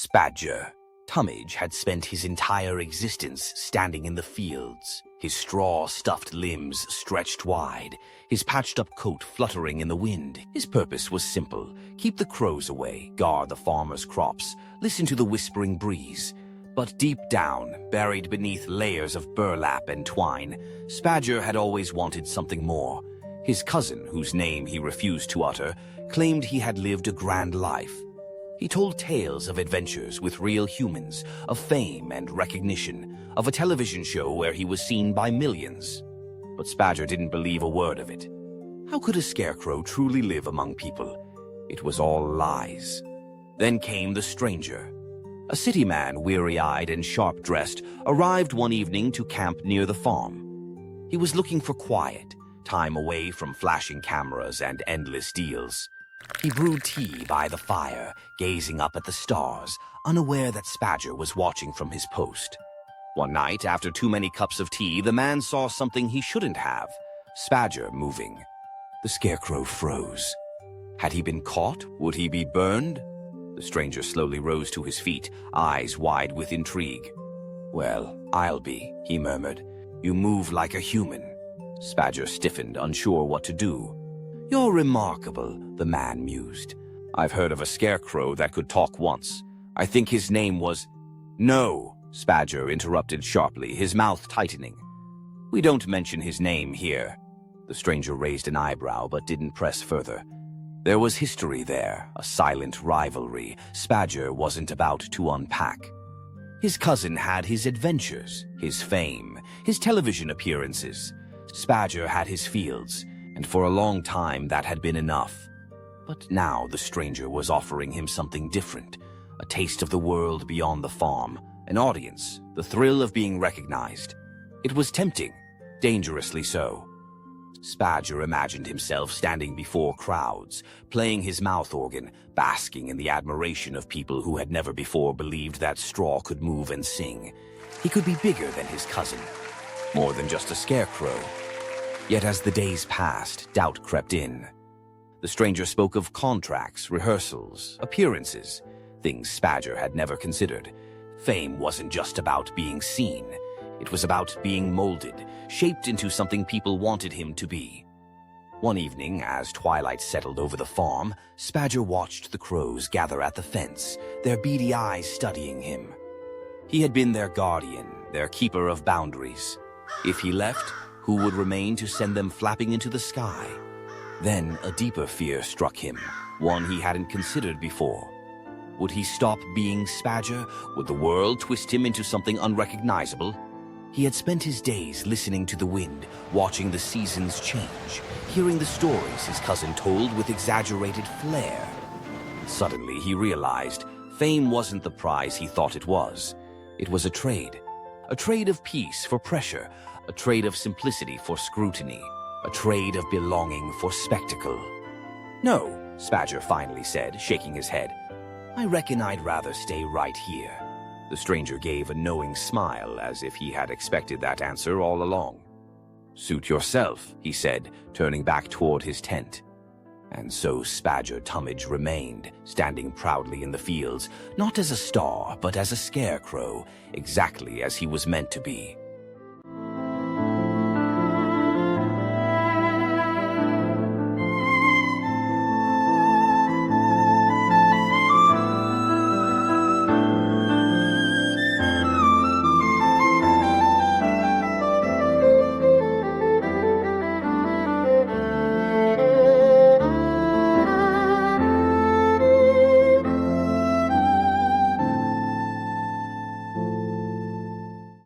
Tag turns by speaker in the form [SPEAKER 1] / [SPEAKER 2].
[SPEAKER 1] Spadger Tummidge had spent his entire existence standing in the fields, his straw-stuffed limbs stretched wide, his patched-up coat fluttering in the wind. His purpose was simple: keep the crows away, guard the farmers' crops, listen to the whispering breeze. But deep down, buried beneath layers of burlap and twine, Spadger had always wanted something more. His cousin, whose name he refused to utter, claimed he had lived a grand life. He told tales of adventures with real humans, of fame and recognition, of a television show where he was seen by millions. But Spadger didn't believe a word of it. How could a scarecrow truly live among people? It was all lies. Then came the stranger. A city man, weary-eyed and sharp-dressed, arrived one evening to camp near the farm. He was looking for quiet, time away from flashing cameras and endless deals. He brewed tea by the fire, gazing up at the stars, unaware that Spadger was watching from his post. One night, after too many cups of tea, the man saw something he shouldn't have: Spadger moving. The scarecrow froze. Had he been caught? Would he be burned? The stranger slowly rose to his feet, eyes wide with intrigue. "Well, I'll be," he murmured. "You move like a human." Spadger stiffened, unsure what to do. "You're remarkable," the man mused. "I've heard of a scarecrow that could talk once. I think his name was—" "No," Spadger interrupted sharply, his mouth tightening. "We don't mention his name here." The stranger raised an eyebrow but didn't press further. There was history there, a silent rivalry Spadger wasn't about to unpack. His cousin had his adventures, his fame, his television appearances. Spadger had his fields, and for a long time that had been enough. But now the stranger was offering him something different, a taste of the world beyond the farm, an audience, the thrill of being recognized. It was tempting, dangerously so. Spadger imagined himself standing before crowds, playing his mouth organ, basking in the admiration of people who had never before believed that straw could move and sing. He could be bigger than his cousin, more than just a scarecrow. Yet as the days passed, doubt crept in. The stranger spoke of contracts, rehearsals, appearances, things Spadger had never considered. Fame wasn't just about being seen. It was about being molded, shaped into something people wanted him to be. One evening, as twilight settled over the farm, Spadger watched the crows gather at the fence, their beady eyes studying him. He had been their guardian, their keeper of boundaries. If he left, who would remain to send them flapping into the sky? Then a deeper fear struck him, one he hadn't considered before. Would he stop being Spadger? Would the world twist him into something unrecognizable? He had spent his days listening to the wind, watching the seasons change, hearing the stories his cousin told with exaggerated flair. Suddenly he realized fame wasn't the prize he thought it was. It was a trade of peace for pressure, a trade of simplicity for scrutiny, a trade of belonging for spectacle. "No," Spadger finally said, shaking his head. "I reckon I'd rather stay right here." The stranger gave a knowing smile, as if he had expected that answer all along. "Suit yourself," he said, turning back toward his tent. And so Spadger Tummidge remained, standing proudly in the fields, not as a star, but as a scarecrow, exactly as he was meant to be.